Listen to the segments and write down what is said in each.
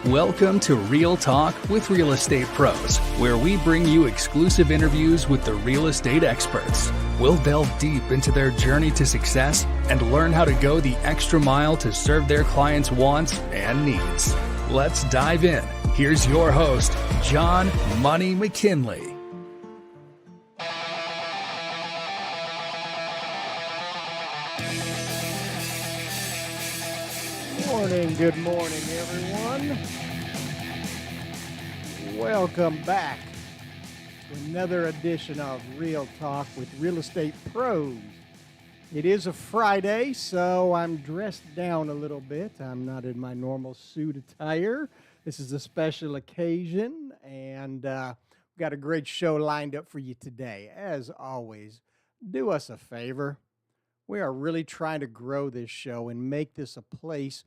Welcome to Real Talk with Real Estate Pros, where we bring you exclusive interviews with the real estate experts. We'll delve deep into their journey to success and learn how to go the extra mile to serve their clients' wants and needs. Let's dive in. Here's your host, John Money McKinley. Good morning, everyone. Welcome back to another edition of Real Talk with Real Estate Pros. It is a Friday, so I'm dressed down a little bit. I'm not in my normal suit attire. This is a special occasion, and we've got a great show lined up for you today. As always, do us a favor. We are really trying to grow this show and make this a place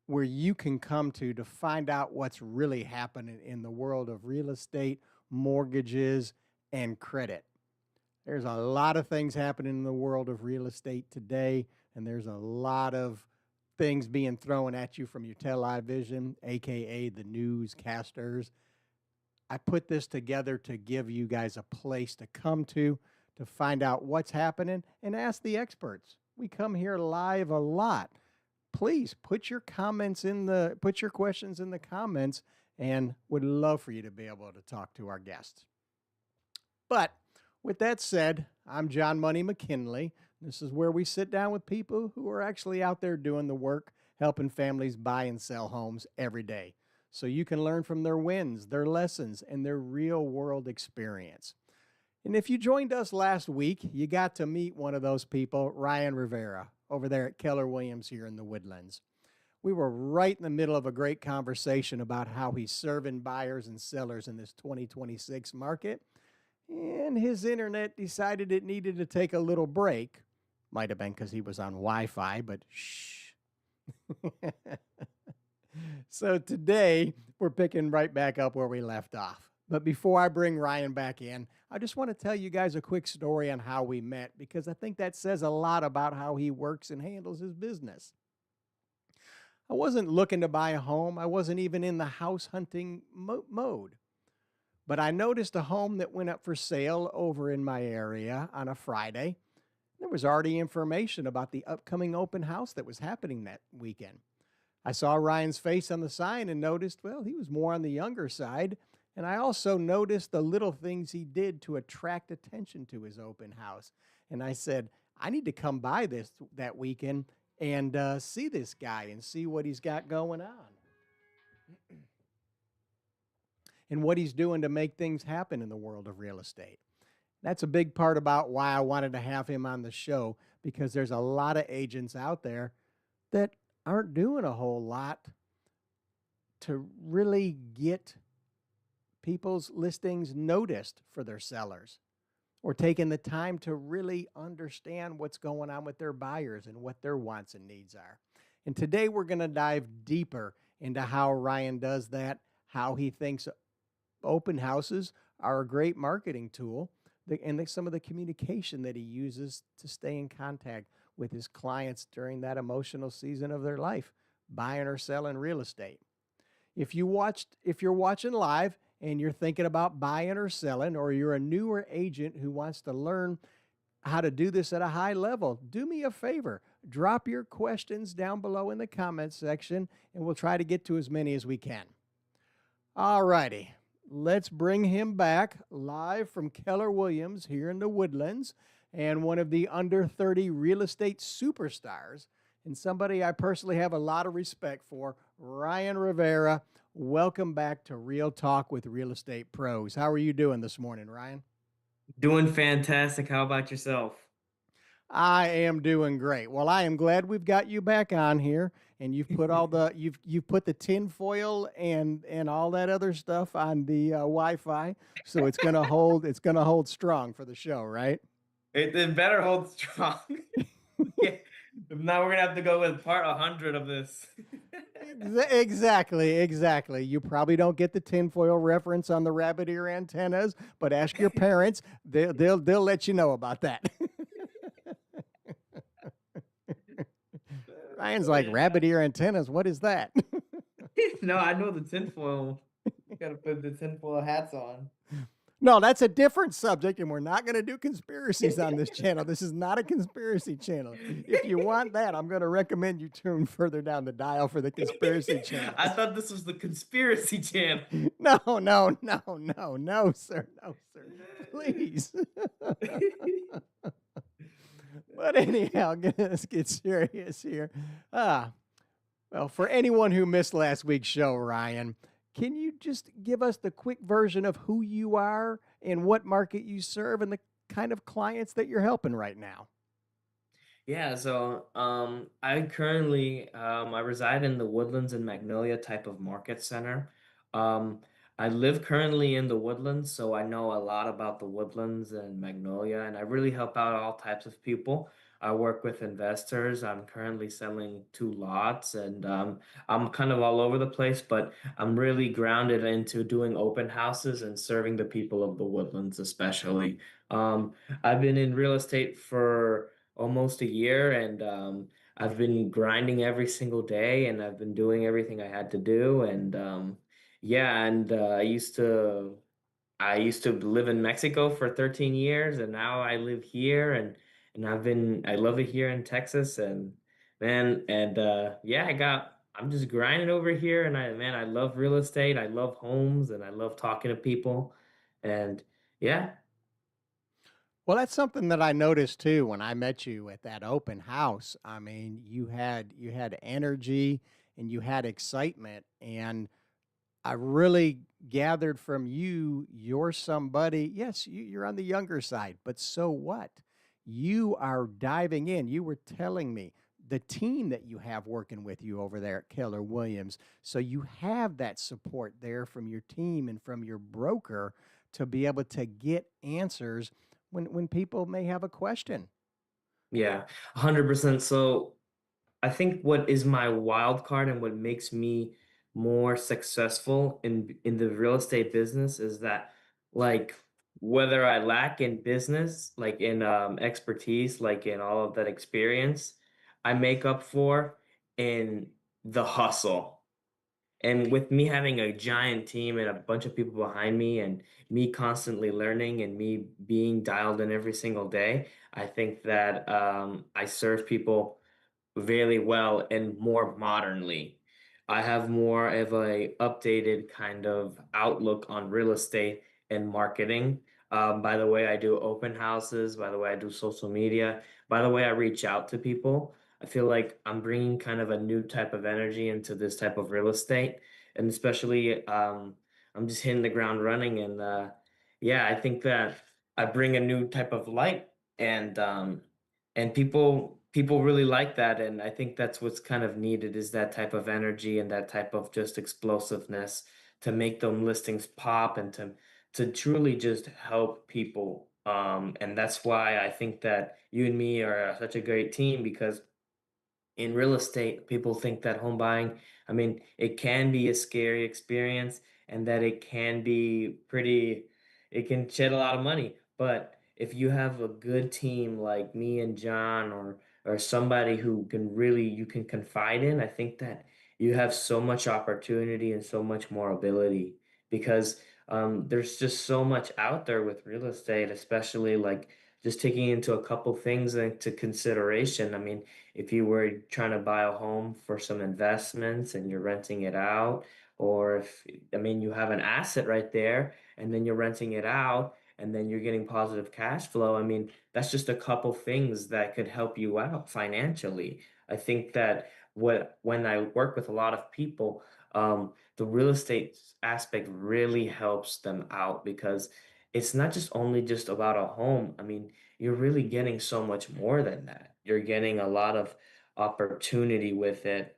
where you can come to find out what's really happening in the world of real estate, mortgages, and credit. There's a lot of things happening in the world of real estate today, and there's a lot of things being thrown at you from your television, aka the newscasters. I put this together to give you guys a place to come to find out what's happening and ask the experts. We come here live a lot. Please put your questions in the comments, and would love for you to be able to talk to our guests. But with that said, I'm John Money McKinley. This is where we sit down with people who are actually out there doing the work, helping families buy and sell homes every day. So you can learn from their wins, their lessons, and their real world experience. And if you joined us last week, you got to meet one of those people, Ryan Rivera, over there at Keller Williams here in the Woodlands. We were right in the middle of a great conversation about how he's serving buyers and sellers in this 2026 market, and his internet decided it needed to take a little break. Might have been because he was on Wi-Fi, but shh. So today, we're picking right back up where we left off. But before I bring Ryan back in, I just want to tell you guys a quick story on how we met, because I think that says a lot about how he works and handles his business. I wasn't looking to buy a home. I wasn't even in the house hunting mode. But I noticed a home that went up for sale over in my area on a Friday. There was already information about the upcoming open house that was happening that weekend. I saw Ryan's face on the sign and noticed, well, he was more on the younger side. And I also noticed the little things he did to attract attention to his open house. And I said, I need to come by that weekend and see this guy and see what he's got going on and what he's doing to make things happen in the world of real estate. That's a big part about why I wanted to have him on the show, because there's a lot of agents out there that aren't doing a whole lot to really get people's listings noticed for their sellers, or taking the time to really understand what's going on with their buyers and what their wants and needs are. And today we're going to dive deeper into how Ryan does that, how he thinks open houses are a great marketing tool, and some of the communication that he uses to stay in contact with his clients during that emotional season of their life, buying or selling real estate. If you're watching live and you're thinking about buying or selling, or you're a newer agent who wants to learn how to do this at a high level, do me a favor. Drop your questions down below in the comments section, and we'll try to get to as many as we can. All righty, let's bring him back live from Keller Williams here in the Woodlands, and one of the under 30 real estate superstars, and somebody I personally have a lot of respect for, Ryan Rivera. Welcome back to Real Talk with Real Estate Pros. How are you doing this morning, Ryan? Doing fantastic. How about yourself? I am doing great. Well, I am glad we've got you back on here, and you've put all the you've put the tin foil and all that other stuff on the Wi-Fi, so it's gonna hold strong for the show, right? It better hold strong. Yeah. Now we're gonna have to go with part 100 of this. Exactly. You probably don't get the tinfoil reference on the rabbit ear antennas, but ask your parents; they'll let you know about that. Ryan's like, rabbit ear antennas, what is that? No, I know the tinfoil. You gotta put the tinfoil hats on. No, that's a different subject, and we're not going to do conspiracies on this channel. This is not a conspiracy channel. If you want that, I'm going to recommend you tune further down the dial for the conspiracy I channels. thought this was the conspiracy channel. No, no, no, no, no, sir. No, sir. Please. But anyhow, let's get serious here. Ah, well, for anyone who missed last week's show, Ryan, can you just give us the quick version of who you are and what market you serve and the kind of clients that you're helping right now? Yeah, so I currently I reside in the Woodlands and Magnolia type of market center. Um, I live currently in the Woodlands, so I know a lot about the Woodlands and Magnolia, and I really help out all types of people. I work with investors. I'm currently selling two lots, and I'm kind of all over the place, but I'm really grounded into doing open houses and serving the people of the Woodlands, especially. Um, I've been in real estate for almost a year, and I've been grinding every single day, and I've been doing everything I had to do. And yeah, and I used to live in Mexico for 13 years, and now I live here, and I love it here in Texas. And man, and yeah, I'm just grinding over here, and I love real estate. I love homes, and I love talking to people. And yeah. Well, that's something that I noticed too when I met you at that open house. I mean, you had energy and you had excitement, and I really gathered from you, you're somebody, yes, you're on the younger side, but so what? You are diving in. You were telling me the team that you have working with you over there at Keller Williams. So you have that support there from your team and from your broker to be able to get answers when people may have a question. Yeah, 100%. So I think what is my wild card and what makes me more successful in the real estate business is that, like, whether I lack in business, like in expertise, like in all of that experience, I make up for in the hustle. And with me having a giant team and a bunch of people behind me, and me constantly learning and me being dialed in every single day, I think that I serve people very well and more modernly. I have more of a updated kind of outlook on real estate and marketing. By the way, I do open houses. By the way, I do social media. By the way, I reach out to people. I feel like I'm bringing kind of a new type of energy into this type of real estate, and especially I'm just hitting the ground running. And yeah, I think that I bring a new type of light, and people really like that, and I think that's what's kind of needed is that type of energy and that type of just explosiveness to make them listings pop and to truly just help people. And that's why I think that you and me are such a great team, because in real estate, people think that home buying, I mean, it can be a scary experience, and that it can be pretty, it can shed a lot of money. But if you have a good team like me and John, or somebody who can really you can confide in, I think that you have so much opportunity and so much more ability, because there's just so much out there with real estate, especially like just taking into a couple things into consideration. I mean, if you were trying to buy a home for some investments and you're renting it out, or if, I mean, you have an asset right there and then you're renting it out and then you're getting positive cash flow. I mean, that's just a couple things that could help you out financially. I think that when I work with a lot of people, the real estate aspect really helps them out, because it's not just only just about a home. I mean, you're really getting so much more than that. You're getting a lot of opportunity with it.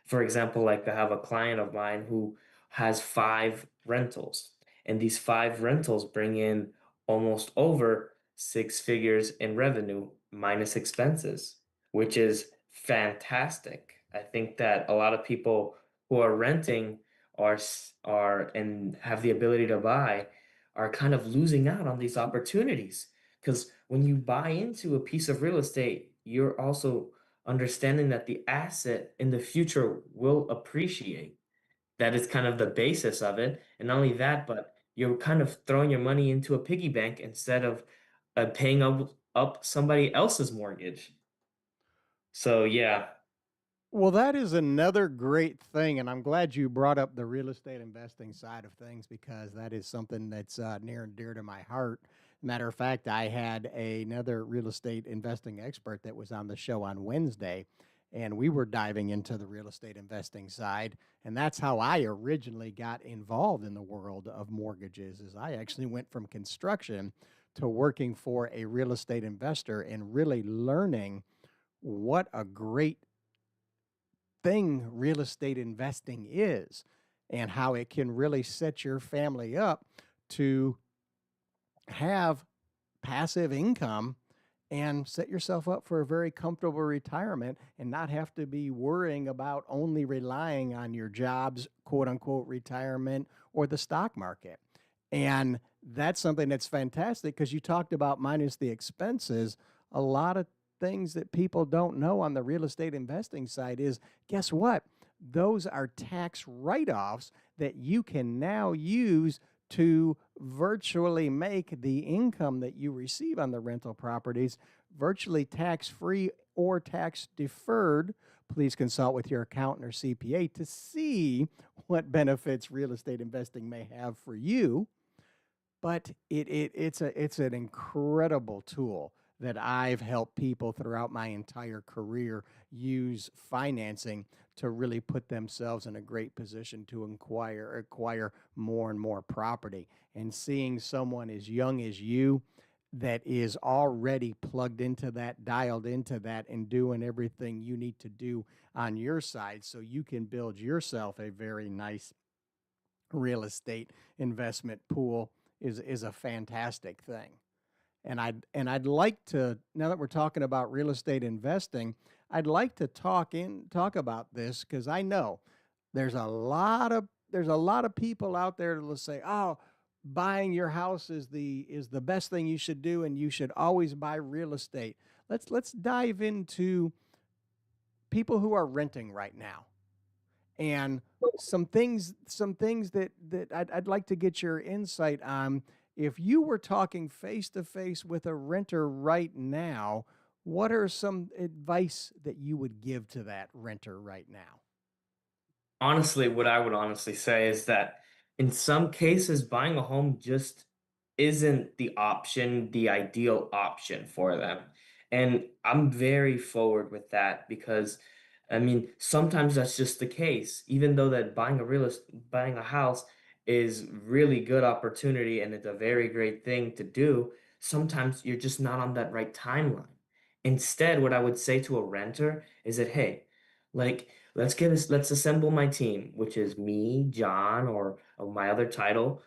For example, like I have a client of mine who has five rentals, and these five rentals bring in almost over six figures in revenue minus expenses, which is fantastic. I think that a lot of people who are renting are and have the ability to buy are kind of losing out on these opportunities, because when you buy into a piece of real estate, you're also understanding that the asset in the future will appreciate. that is kind of the basis of it. And not only that, but you're kind of throwing your money into a piggy bank instead of paying up somebody else's mortgage. So yeah, Well, that is another great thing, and I'm glad you brought up the real estate investing side of things because that is something that's near and dear to my heart. Matter of fact, I had another real estate investing expert that was on the show on Wednesday, and we were diving into the real estate investing side, and that's how I originally got involved in the world of mortgages. Is I actually went from construction to working for a real estate investor and really learning what a great thing real estate investing is and how it can really set your family up to have passive income and set yourself up for a very comfortable retirement and not have to be worrying about only relying on your job's quote unquote retirement or the stock market. And that's something that's fantastic because you talked about minus the expenses. A lot of things that people don't know on the real estate investing side is guess what? Those are tax write offs that you can now use to virtually make the income that you receive on the rental properties virtually tax free or tax deferred. Please consult with your accountant or CPA to see what benefits real estate investing may have for you. But it's an incredible tool that I've helped people throughout my entire career use financing to really put themselves in a great position to acquire more and more property. And seeing someone as young as you that is already plugged into that, dialed into that, and doing everything you need to do on your side so you can build yourself a very nice real estate investment pool is a fantastic thing. And I'd like to, now that we're talking about real estate investing, I'd like to talk about this because I know there's a lot of people out there that will say, "Oh, buying your house is the best thing you should do, and you should always buy real estate." Let's dive into people who are renting right now and some things that I'd like to get your insight on. If you were talking face to face with a renter right now, what are some advice that you would give to that renter right now? honestly, what I would honestly say is that in some cases, buying a home just isn't the option, the ideal option for them. And I'm very forward with that because I mean, sometimes that's just the case. Even though that buying a house is really good opportunity and it's a very great thing to do, sometimes you're just not on that right timeline. Instead, what I would say to a renter is that, hey, like let's assemble my team, which is me, John, or my other title.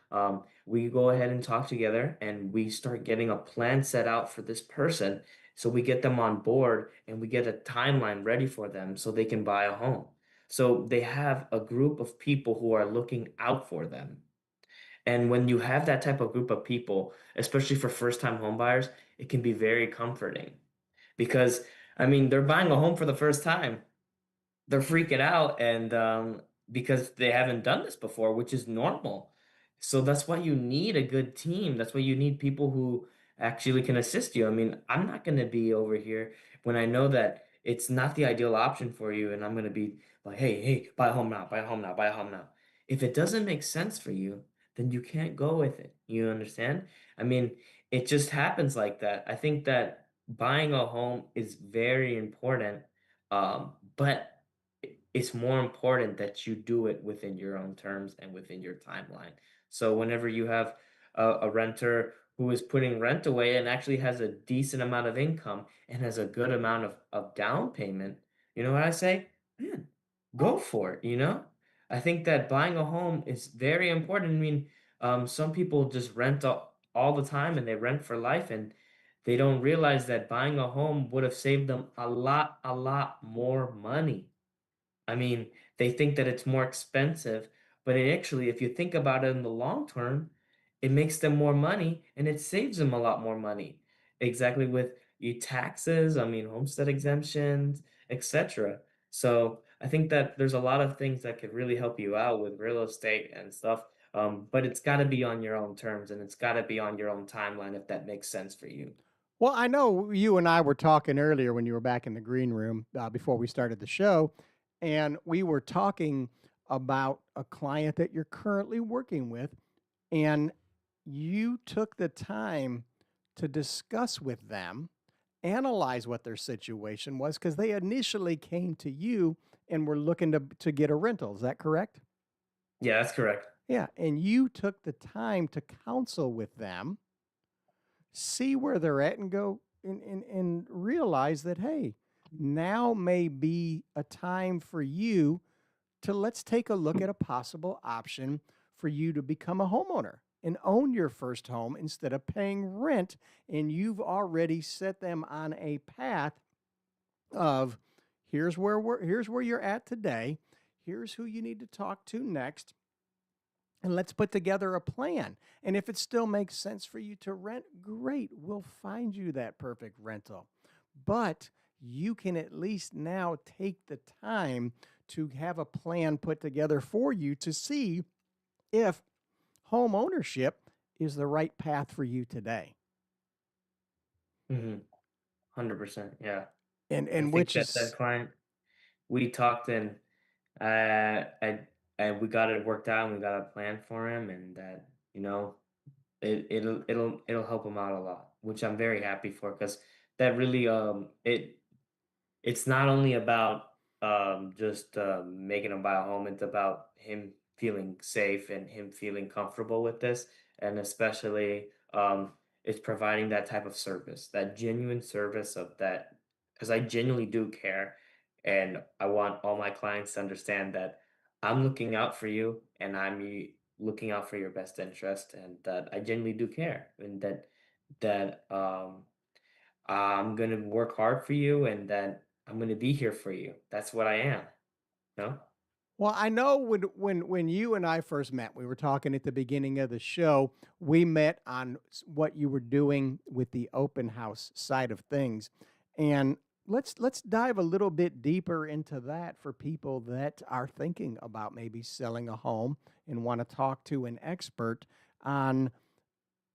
We go ahead and talk together and we start getting a plan set out for this person. So we get them on board and we get a timeline ready for them so they can buy a home. So they have a group of people who are looking out for them. And when you have that type of group of people, especially for first-time home buyers, it can be very comforting because I mean, they're buying a home for the first time. They're freaking out and because they haven't done this before, which is normal. So that's why you need a good team. That's why you need people who actually can assist you. I mean, I'm not going to be over here when I know that it's not the ideal option for you and I'm going to be like, hey, buy a home now, buy a home now, buy a home now. If it doesn't make sense for you, then you can't go with it. You understand? I mean, it just happens like that. I think that buying a home is very important. But it's more important that you do it within your own terms and within your timeline. So whenever you have a renter who is putting rent away and actually has a decent amount of income and has a good amount of down payment, you know what I say? Man, go for it, you know? I think that buying a home is very important. I mean, some people just rent all the time and they rent for life and they don't realize that buying a home would have saved them a lot more money. I mean, they think that it's more expensive, but it actually, if you think about it in the long term, it makes them more money and it saves them a lot more money. Exactly with your taxes, I mean, homestead exemptions, etc. So I think that there's a lot of things that could really help you out with real estate and stuff. But it's got to be on your own terms and it's got to be on your own timeline if that makes sense for you. Well, I know you and I were talking earlier when you were back in the green room before we started the show, and we were talking about a client that you're currently working with, and you took the time to discuss with them, analyze what their situation was, because they initially came to you and were looking to get a rental. Is that correct? Yeah, that's correct. Yeah, and you took the time to counsel with them, see where they're at, and go and realize that, hey, now may be a time for you to let's take a look at a possible option for you to become a homeowner and own your first home instead of paying rent. And you've already set them on a path of here's where you're at today. Here's who you need to talk to next. And let's put together a plan. And if it still makes sense for you to rent, great. We'll find you that perfect rental. But you can at least now take the time to have a plan put together for you to see if home ownership is the right path for you today. 100%. Yeah. I And think which that that is client, we talked and I we got it worked out and we got a plan for him and that, it'll help him out a lot, which I'm very happy for because that really it's not only about just making him buy a home, it's about him feeling safe and him feeling comfortable with this. And especially, it's providing that type of service, that genuine service of that, because I genuinely do care. And I want all my clients to understand that I'm looking out for you and looking out for your best interest and that I genuinely do care and that I'm gonna work hard for you and that I'm gonna be here for you. That's what I am, no? well, I know when you and I first met, we were talking at the beginning of the show. We met on what you were doing with the open house side of things, and let's dive a little bit deeper into that for people that are thinking about maybe selling a home and want to talk to an expert on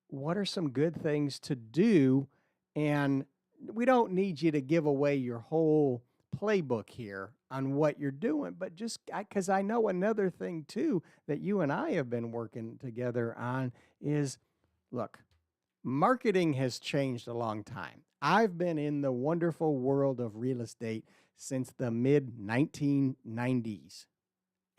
what are some good things to do? And we don't need you to give away your whole playbook here on what you're doing, but just because I know another thing too that you and I have been working together on is look, marketing has changed a long time. I've been in the wonderful world of real estate since the mid 1990s.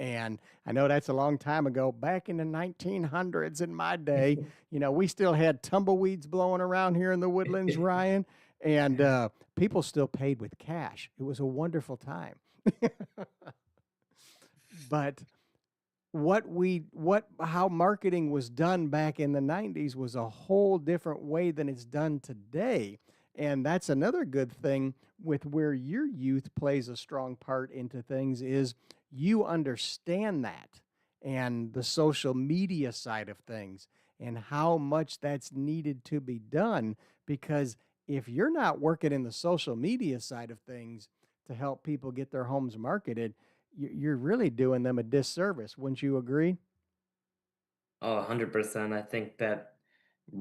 And I know that's a long time ago. Back in the 1900s, in my day, we still had tumbleweeds blowing around here in the woodlands, Ryan, and people still paid with cash. It was a wonderful time. But how marketing was done back in the 90s was a whole different way than it's done today. And that's another good thing with where your youth plays a strong part into things is you understand that and the social media side of things and how much that's needed to be done because if you're not working in the social media side of things to help people get their homes marketed, you're really doing them a disservice. Wouldn't you agree? Oh, 100%. I think that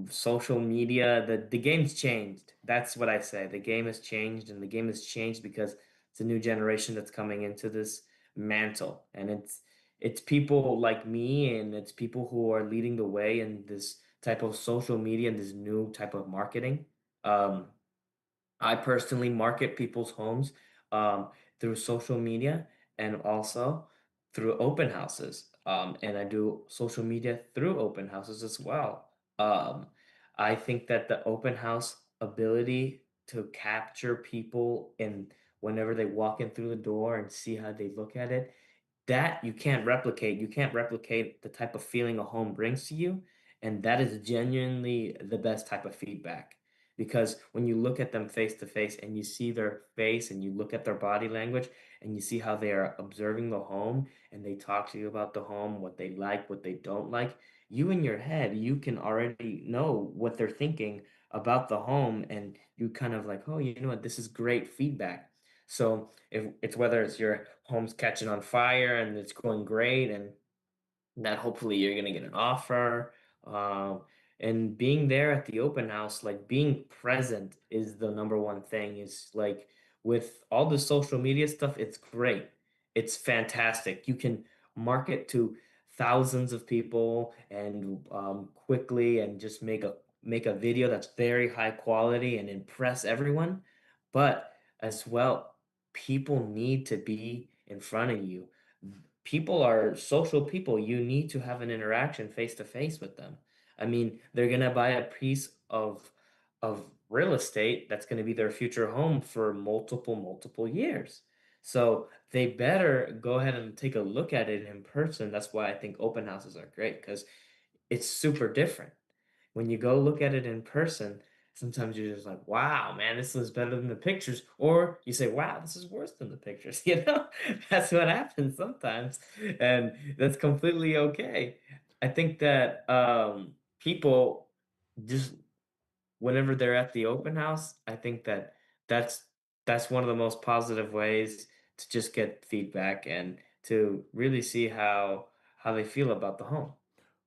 social media, the game's changed. That's what I say. The game has changed, and the game has changed because it's a new generation that's coming into this mantle, and it's people like me, and it's people who are leading the way in this type of social media and this new type of marketing. Um, I personally market people's homes through social media and also through open houses. And I do social media through open houses as well. I think that the open house ability to capture people and whenever they walk in through the door and see how they look at it, that you can't replicate. You can't replicate the type of feeling a home brings to you. And that is genuinely the best type of feedback. Because when you look at them face to face and you see their face and you look at their body language and you see how they are observing the home and they talk to you about the home, what they like, what they don't like, you in your head, you can already know what they're thinking about the home. And you kind of like, oh, you know what, this is great feedback. So if it's whether it's your home's catching on fire and it's going great, and that hopefully you're gonna get an offer. Um, and being there at the open house, like being present is the number one thing. Is like with all the social media stuff, it's great. It's fantastic. You can market to thousands of people and quickly and just make a video that's very high quality and impress everyone. But as well, people need to be in front of you. People are social people. You need to have an interaction face to face with them. I mean, they're gonna buy a piece of real estate that's gonna be their future home for multiple years. So they better go ahead and take a look at it in person. That's why I think open houses are great because it's super different. When you go look at it in person, sometimes you're just like, wow, man, this is better than the pictures. Or you say, wow, this is worse than the pictures. You know, that's what happens sometimes. And that's completely okay. I think that people just, whenever they're at the open house, I think that that's that's one of the most positive ways to just get feedback and to really see how they feel about the home.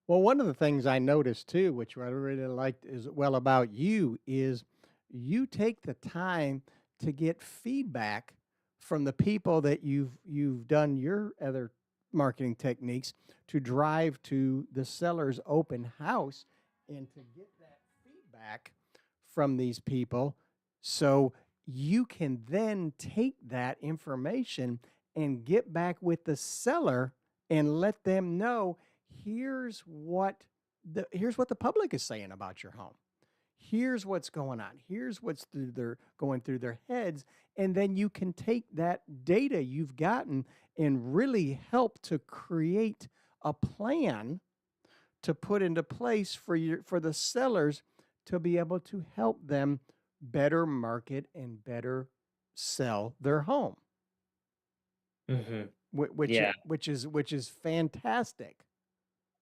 Well, one of the things I noticed too, which I really liked as well about you, is you take the time to get feedback from the people that you've done your other marketing techniques to drive to the seller's open house and to get that feedback from these people so you can then take that information and get back with the seller and let them know here's what here's what the public is saying about your home. Here's what's going on. Here's what's through their going through their heads. And then you can take that data you've gotten and really help to create a plan to put into place for the sellers to be able to help them better market and better sell their home, Hmm. which Yeah. which is fantastic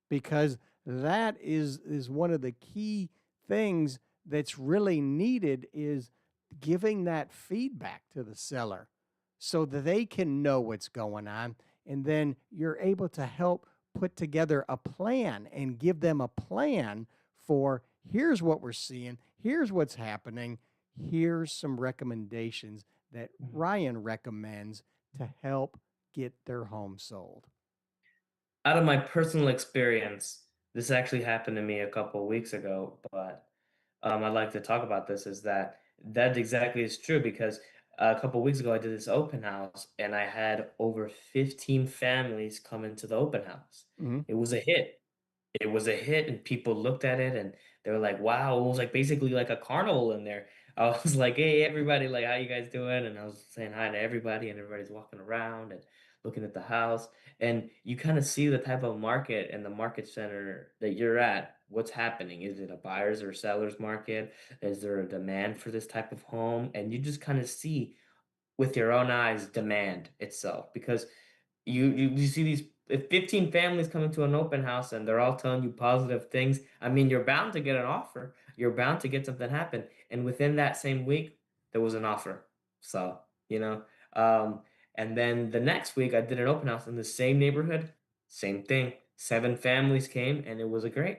because that is one of the key things that's really needed is giving that feedback to the seller so that they can know what's going on and then you're able to help put together a plan and give them a plan for here's what we're seeing, here's what's happening, here's some recommendations that Ryan recommends to help get their home sold. Out of my personal experience, this actually happened to me a couple weeks ago, but I'd like to talk about this is that that exactly is true because a couple weeks ago I did this open house and I had over 15 families come into the open house. Mhm. It was a hit. It was a hit and people looked at it and they were like, "Wow," it was like basically like a carnival in there. I was like, "Hey, everybody, like, how you guys doing?" And I was saying hi to everybody and everybody's walking around and looking at the house. And you kind of see the type of market and the market center that you're at. What's happening? Is it a buyer's or seller's market? Is there a demand for this type of home? And you just kind of see with your own eyes demand itself because you see these if 15 families coming to an open house and they're all telling you positive things, I mean, you're bound to get an offer. You're bound to get something happen. And within that same week, there was an offer. So, you know, um, and then the next week I did an open house in the same neighborhood, same thing. 7 families came and it was a great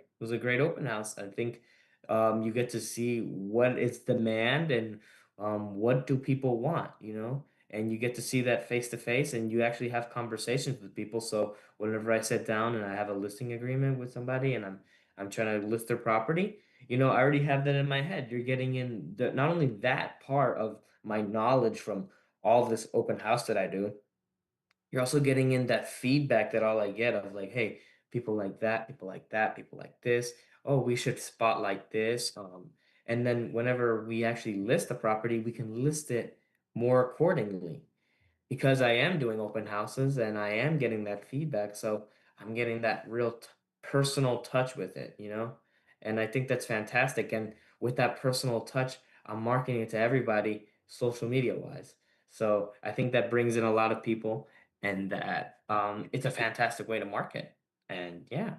open house. I think you get to see what is demand and what do people want, you know? And you get to see that face to face and you actually have conversations with people. So whenever I sit down and I have a listing agreement with somebody and I'm trying to list their property, you know, I already have that in my head. You're getting in not only that part of my knowledge from all this open house that I do, you're also getting in that feedback that all I get of like, hey, people like that, people like that, people like this. Oh, we should spotlight this. And then whenever we actually list a property, we can list it more accordingly because I am doing open houses and I am getting that feedback. So I'm getting that real personal touch with it, you know? And I think that's fantastic. And with that personal touch, I'm marketing it to everybody social media wise. So I think that brings in a lot of people and that it's a fantastic way to market. And yeah.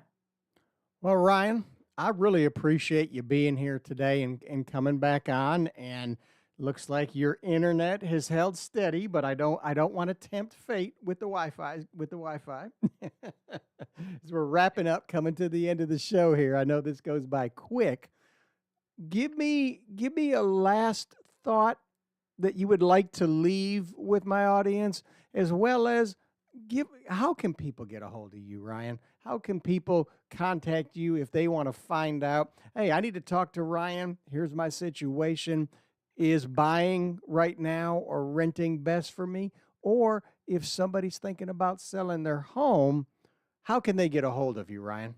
Well, Ryan, I really appreciate you being here today and coming back on and Looks like your internet has held steady, but I don't want to tempt fate with the Wi-Fi. As we're wrapping up, coming to the end of the show here. I know this goes by quick. Give me a last thought that you would like to leave with my audience, as well as give how can people get a hold of you, Ryan? How can people contact you if they want to find out, hey, I need to talk to Ryan. Here's my situation. Is buying right now or renting best for me? Or if somebody's thinking about selling their home, how can they get a hold of you, Ryan?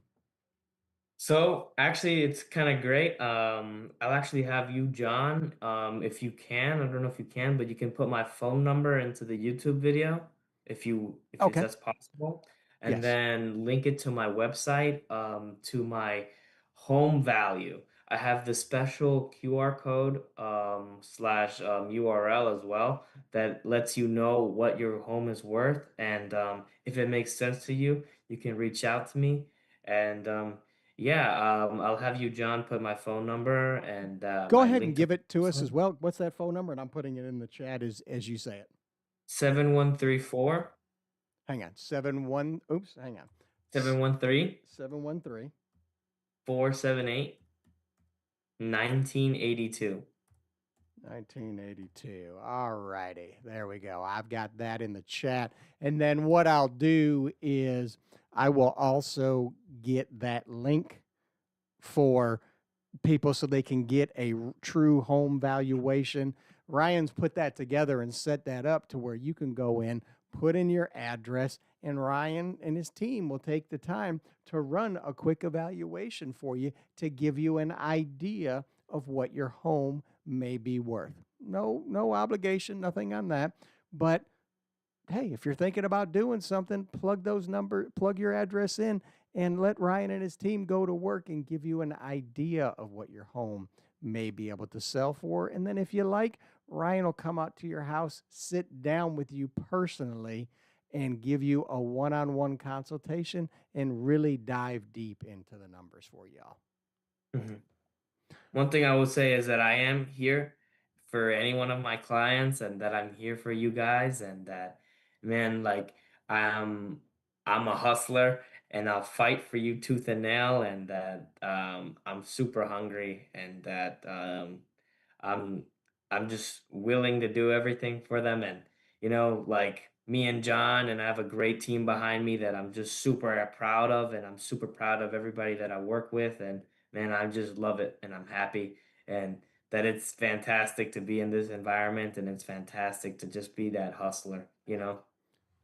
So actually, it's kind of great. I'll actually have you, John, if you can. I don't know if you can, but you can put my phone number into the YouTube video if Okay. that's possible, and Yes. then link it to my website, to my home value. I have the special QR code slash URL as well that lets you know what your home is worth, and if it makes sense to you, you can reach out to me and. Yeah, I'll have you, John, put my phone number and Go my ahead and link to give my it to us website. as well. What's that phone number? And I'm putting it in the chat as you say it. 7134 Hang on. 71. Oops. Hang on. 713 713 478 1982. 1982. All righty. There we go. I've got that in the chat. And then what I'll do is I will also get that link for people so they can get a true home valuation. Ryan's put that together and set that up to where you can go in, put in your address, and Ryan and his team will take the time to run a quick evaluation for you to give you an idea of what your home may be worth. No obligation, nothing on that. But hey, if you're thinking about doing something, plug your address in and let Ryan and his team go to work and give you an idea of what your home may be able to sell for. And then if you like, Ryan will come out to your house, sit down with you personally, and give you a one-on-one consultation and really dive deep into the numbers for y'all. Mhm. One thing I will say is that I am here for any one of my clients and that I'm here for you guys and that man like I'm I'm a hustler and I'll fight for you tooth and nail and that I'm super hungry and that I'm I'm just willing to do everything for them and like me and John and I have a great team behind me that I'm just super proud of and I'm super proud of everybody that I work with and man I just love it and I'm happy and that it's fantastic to be in this environment and it's fantastic to just be that hustler.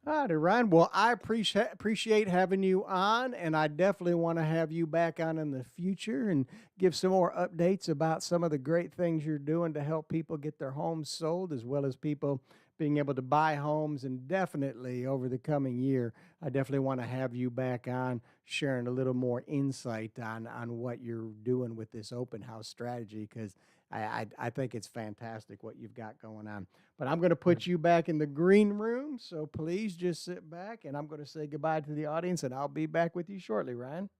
All righty, Ryan. Well, I appreciate having you on, and I definitely want to have you back on in the future and give some more updates about some of the great things you're doing to help people get their homes sold, as well as people being able to buy homes. And definitely over the coming year, I definitely want to have you back on, sharing a little more insight on what you're doing with this open house strategy, because I think it's fantastic what you've got going on. But I'm going to put you back in the green room. So please just sit back and I'm going to say goodbye to the audience and I'll be back with you shortly, Ryan.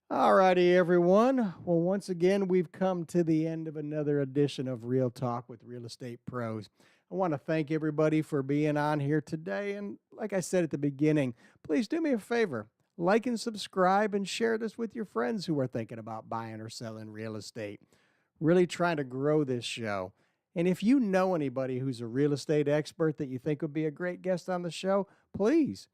All righty, everyone. Well, once again, we've come to the end of another edition of Real Talk with Real Estate Pros. I want to thank everybody for being on here today. And like I said at the beginning, please do me a favor. Like and subscribe and share this with your friends who are thinking about buying or selling real estate. Really trying to grow this show. And if you know anybody who's a real estate expert that you think would be a great guest on the show, please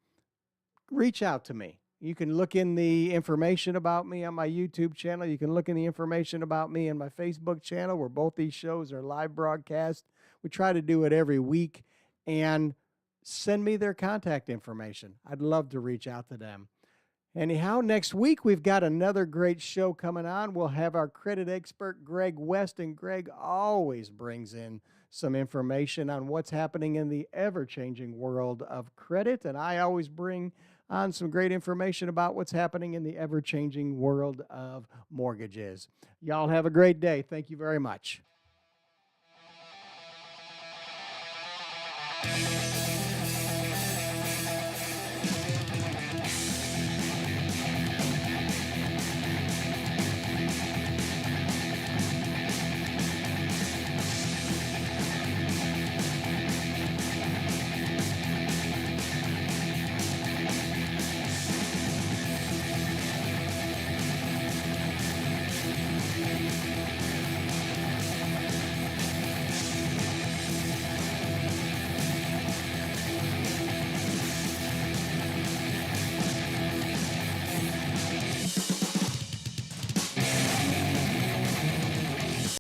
reach out to me. You can look in the information about me on my YouTube channel. You can look in the information about me on my Facebook channel, where both these shows are live broadcast. We try to do it every week. And send me their contact information. I'd love to reach out to them. Anyhow, next week we've got another great show coming on. We'll have our credit expert, Greg West, and Greg always brings in some information on what's happening in the ever-changing world of credit, and I always bring on some great information about what's happening in the ever-changing world of mortgages. Y'all have a great day. Thank you very much.